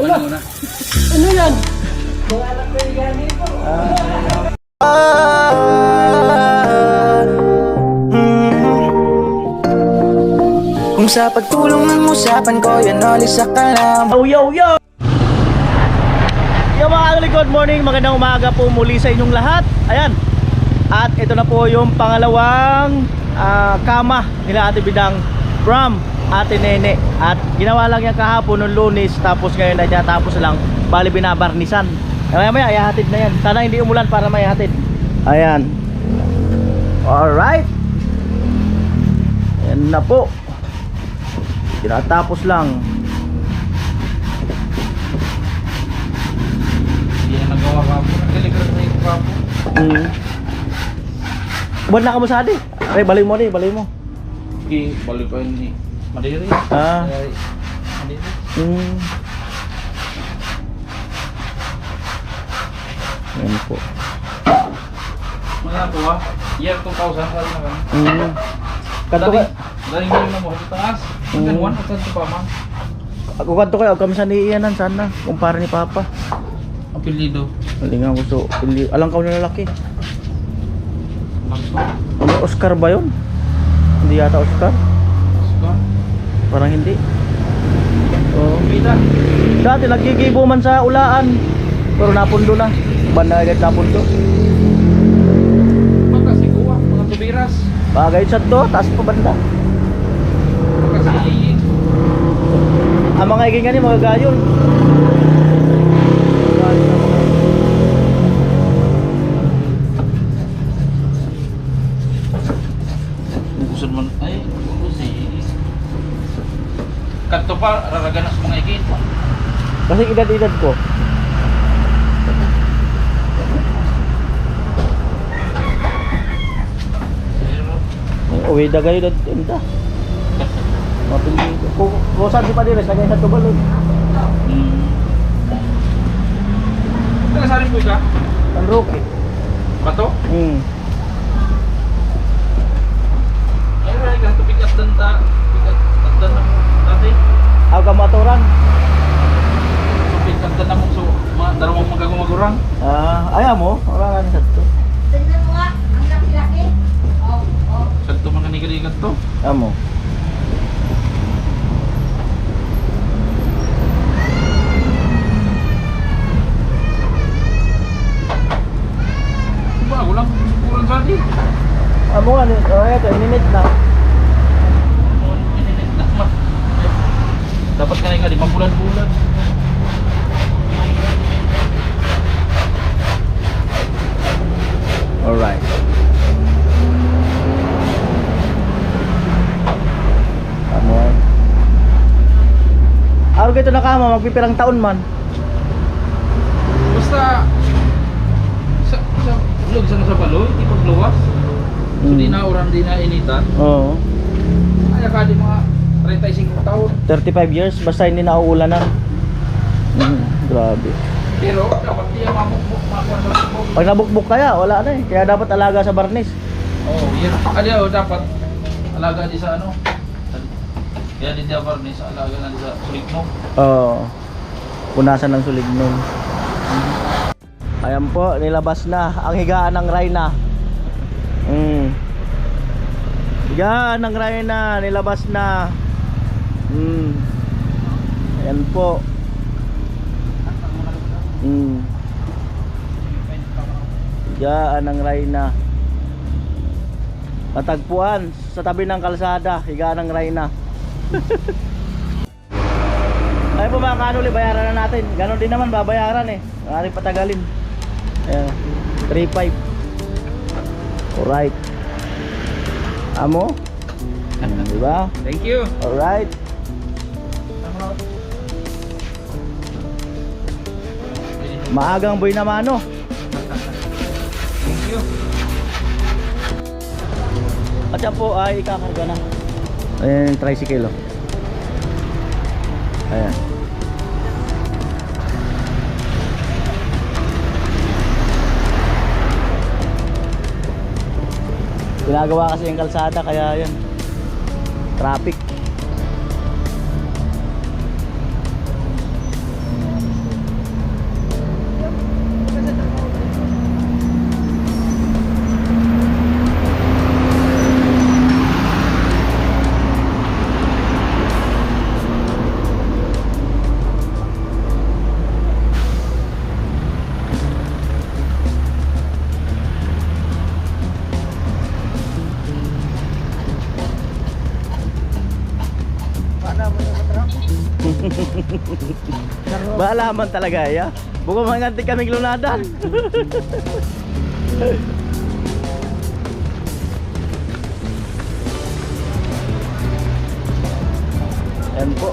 Ano yan? Kung sa pagtulong ng usapan ko, yan alis sa kalam. Yo! Yo mga kagli, good morning, magandang umaga po muli sa inyong lahat. Ayan, at ito na po yung pangalawang kama nila Ate Bidang from Ate Nene. At ginawa lang yan kahapon nung Lunes, tapos ngayon na niya, tapos lang, bali binabarnisan. Maya ihahatid na yan, sana hindi umulan para may hatid. Ayan, alright, ayan na po, tinatapos lang. Hindi na nagawa ka po. Nagaligrad na yung ka po. Buwan na ka mo sa adi. Ay, balay mo. Hindi, bali pa yun ni Madiri. Madiri. Ayan po. Mga po ha. Year 2000 sa rin na kami. Kanto ka. Daling mo na mo. Sa taas. Hanggang 1 at sa pa man. Ako kanto kayo, kami sa niiyanan sana. Kumpara ni Papa. Apelido. Malingang gusto. Alang ka na lalaki. Maxo. Ano, Oscar ba yun? Hindi yata Oscar. Oscar. Parang hindi. Oo. Pita. Dati nagkikibo man sa ulaan. Pero napundo na. Banda agad napundo. Magkasikuha. Mga tubiras. Bagay sa to, taas pa banda. Magkasiyin. Ang mga iging nga ni mga gayon. Bukusan man. Ay, bukusin. Kanto pa, raraganas mga igit. Kasi edad-edad ko. Uwi da kayo dito. Mapili ko. Kung saan si Padires, lagay sa tubalon. Nagasarin po ka? Ang rookie. Bato? Ay, ray ka. Pikat dan ta. Pikat dan na mo. Dati. Ako ka maturan. Pikat dan na mo. So, dalawang magagumagurang. Ayaw mo? Orangan sa to. Tignan mo nga, ang laki-laki. Oh. Santo mga kaniganigat to. Amo. Bago lang. Sukuran sa atin. Amo nga, ito, ininit na. Dapat ka nga 5 bulan-bulan. Alright. Amo. Araw kito na kama, magpipirang taon man. Basta sa vlog sa baloy, di pagluwas. So di na oran, di na initan. Oo. Ay ka di mga 35 taon. 35 years, basta hindi nauulanan. Grabe. Pero dapat diya mamukbuk makuha sa bukbuk. Pag nabukbuk kaya, wala na eh. Kaya dapat alaga sa barnis. Oh, yan. Dapat alaga di sa ano. Kaya di diya barnis alaga na di sa sulikno. Oo. Punasan ng sulig nun. Ayan po, nilabas na ang higaan ng Rhina. Higaan ng Rhina, nilabas na. Ayan po. Higaan ng Rhina. Matagpuan sa tabi ng kalsada, higaan ng Rhina. Ayun po mga kanuli, bayaran na natin. Ganon din naman, babayaran eh. Maaaring patagalin. Ayan, 3.5. Alright. Amo? Diba? Thank you. Alright. Maagang boy na mano. Thank you. At yan po ay ikakarga na. Ayan yung tricycle oh. Ayan. Ginagawa kasi yung kalsada kaya yan. Traffic. Baalaman talaga ya. Buko manganti kaming lunadan. Yan po.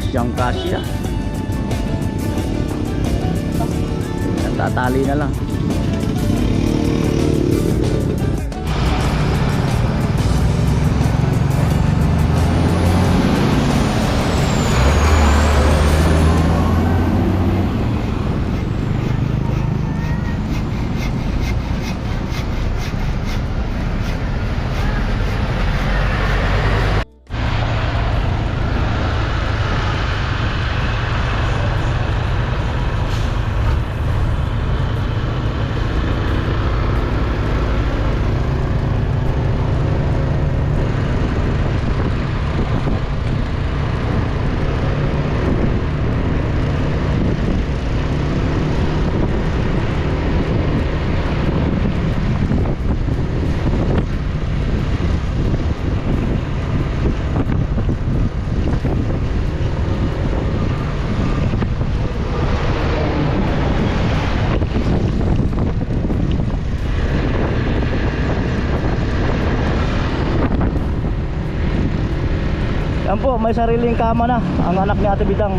Siyang kasya. Tatali na lang. Yan po, may sariling kama na ang anak ni Ate Bidang.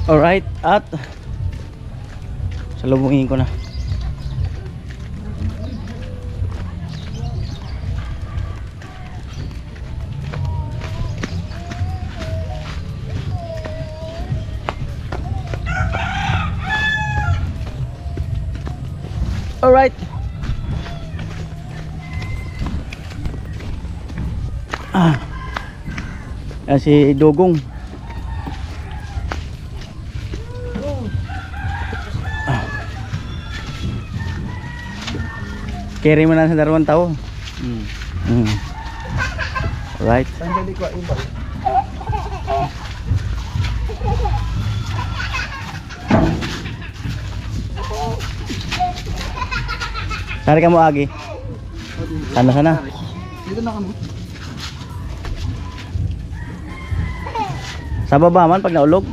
Alright, at salubungin ko na. Alright. Yan si Dogong. Carry mo na sa dalawang tao. Right. Sari ka mo agi. Sana. Dito na kami. Sa baba man pag naulog.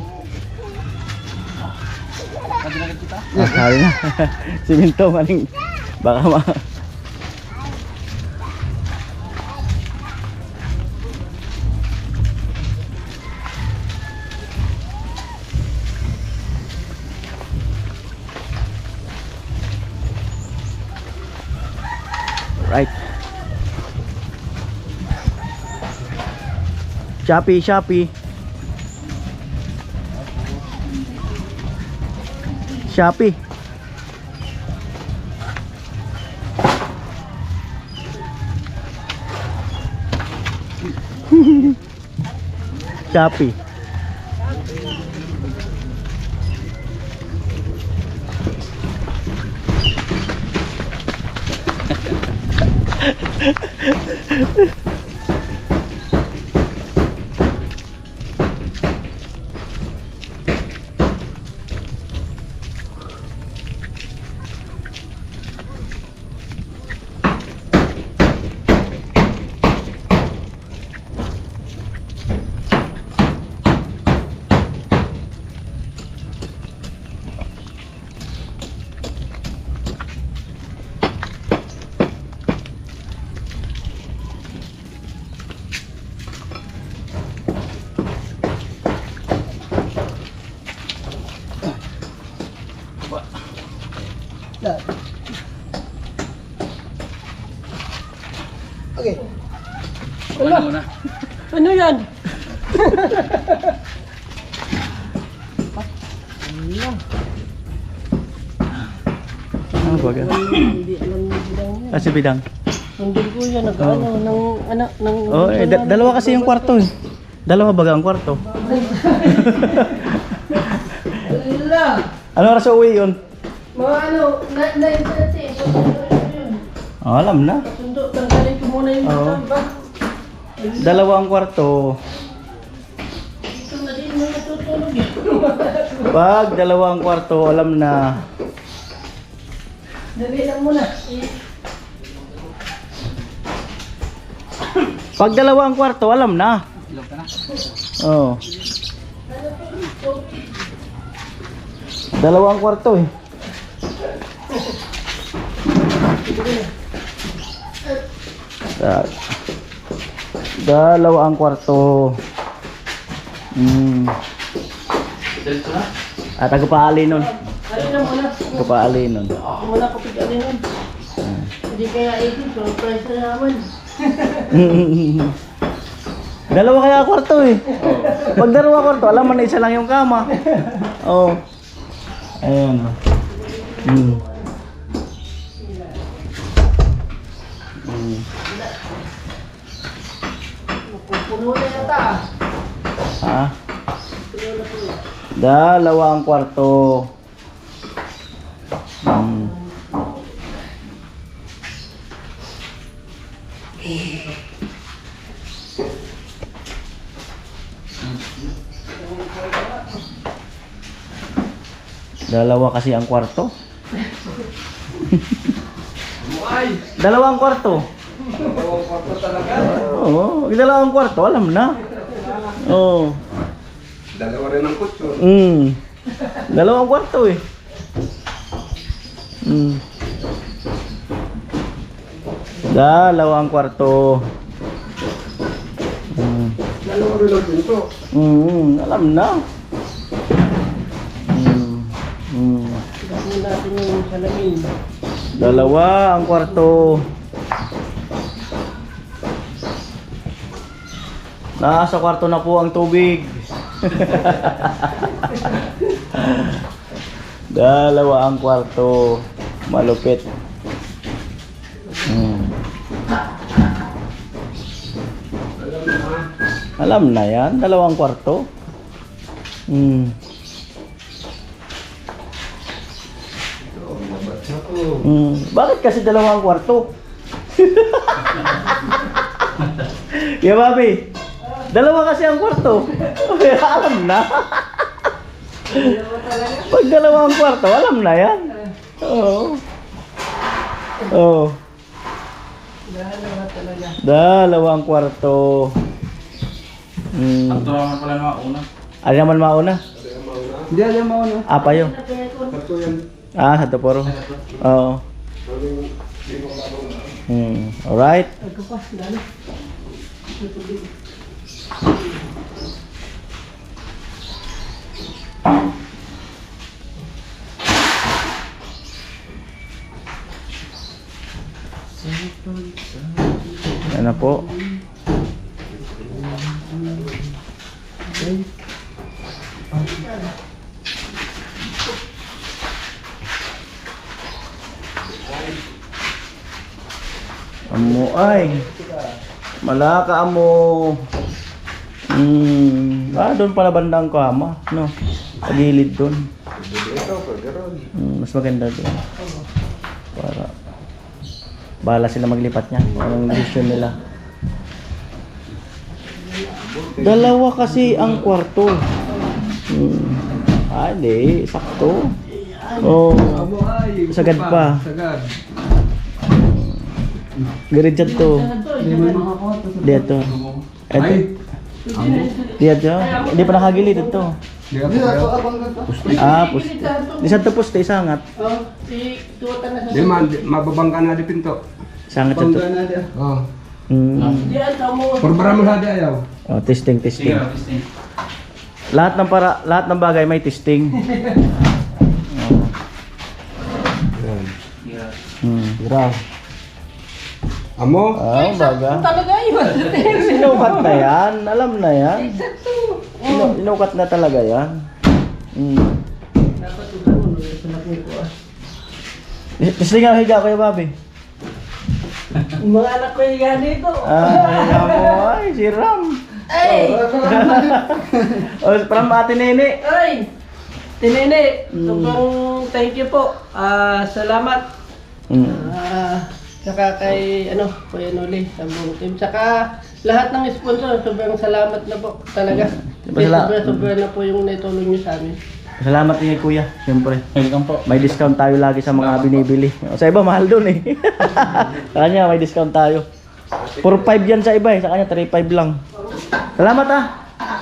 Pagdinagad kita. Sabi na. Siminto maling baka ma. Right. Shopee. Shopee. Shopee. Okay. Ano na? Ano yan? Ano ba ga? Hindi alam ni Bidang yan. Kasi bidang. Nandun ko yan, nag-ano, ng anak, ng... Oh, dalawa kasi yung kwarto eh. Dalawa baga ang kwarto. Wala. Ano oras uwi yun? Mga ano, 9:30. Oh, alam na. Sundo, tanggalin ko muna yung Oo. mata, ba? Dalawa ang kwarto. Dito na din mga tutulog yan. Pag dalawa ang kwarto, alam na. Dali lang muna. Pag dalawa ang kwarto, alam na. Ilaw ka na. Oh. Dalawa ang kwarto eh. Dalawa ang kwarto. Diretso na. At agpaali nun. Alin lang muna. Agpaali nun. Muna ko pig-alin nun. Hindi kaya 18, surprise na naman. Dalawa kaya kwarto eh. Pag dalawa kwarto, alam mo na isa lang yung kama. Oh. Ayun. Pupuno na yata. Ha? Dalawa ang kwarto. Dalawa kasi ang kwarto. Dalawang kwarto. Dalawang kwarto talaga. Oo, dalawang kwarto, alam na. Oo. Dalawa rin ang kutso. Dalawang kwarto eh. Dalawang kwarto. Dalawa rin ang pinto. Alam na. natin yung salamin. Dalawa ang kwarto. Nasa kwarto na po ang tubig. Dalawa ang kwarto. Malupit. Alam na yan, dalawang kwarto. Bakit kasi dalawang kwarto? Yeah, Bobby. Dalawa kasi ang kwarto. Alam na. Pag dalawang kwarto, alam na yan. Oo. Oo. Dalawa talaga. Dalawang kwarto. Ang turaman pala na una. Ano naman mauna? Hindi alam mo ano. Apa yun? Sakto yan. Ah, sa Toporo. Oo. Alright. Ako pa, dali. Ano po? Amo ay. Malaka amo. Doon pala bandang kama, no? Sa gilid doon. Mas maganda doon. Para bahala sila maglipat niya. Anong decision nila? Dalawa kasi ang kwarto. Hindi, sakto. Oh, sagad pa. Sagad. Giridjad to. Hindi mo makakuha. Dito. Ay. Dito. Hindi pa nakagilid ito. Hindi ako abang ganito. Pus. Di sa tapos te isangat. Oh, si tuwata na sa Di man, mababangka na di pinto. Isangat sa Bangka na di. Oh. Diyan sa mo. Porbara mo sa di ayaw. Oh, testing, Sige, testing. testing. Lahat ng bagay may testing. Yeah. Ira. Amo? Baga. Talaga yun. Sinukat na yan. Alam na yan. Sinukat na talaga yan. Dapat ito sa laki ko ah. Testing nga higa ko yung Bobby. Mga anak ko yung ganito. Higa mo ay, si Ram. Ay! From Ate Nene. Ay! Tinene, sobrang thank you po. Salamat. Saka kay Kuya Noli, sa buong team. Saka lahat ng sponsor, sobrang salamat na po talaga. Sobrang na po yung naitulong nyo sa amin. Salamat din kay Kuya, siyempre. Welcome po. May discount tayo lagi sa mga binibili. Sa iba mahal doon eh. Sa kanya may discount tayo. 4.5 yan sa iba eh, sa kanya 3.5 lang. Salamat ah.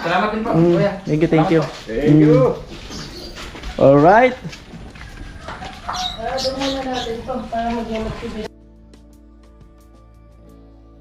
Salamat din po, kuya. Thank you, thank you. Thank you. Alright. Doon muna natin to para mag-imat si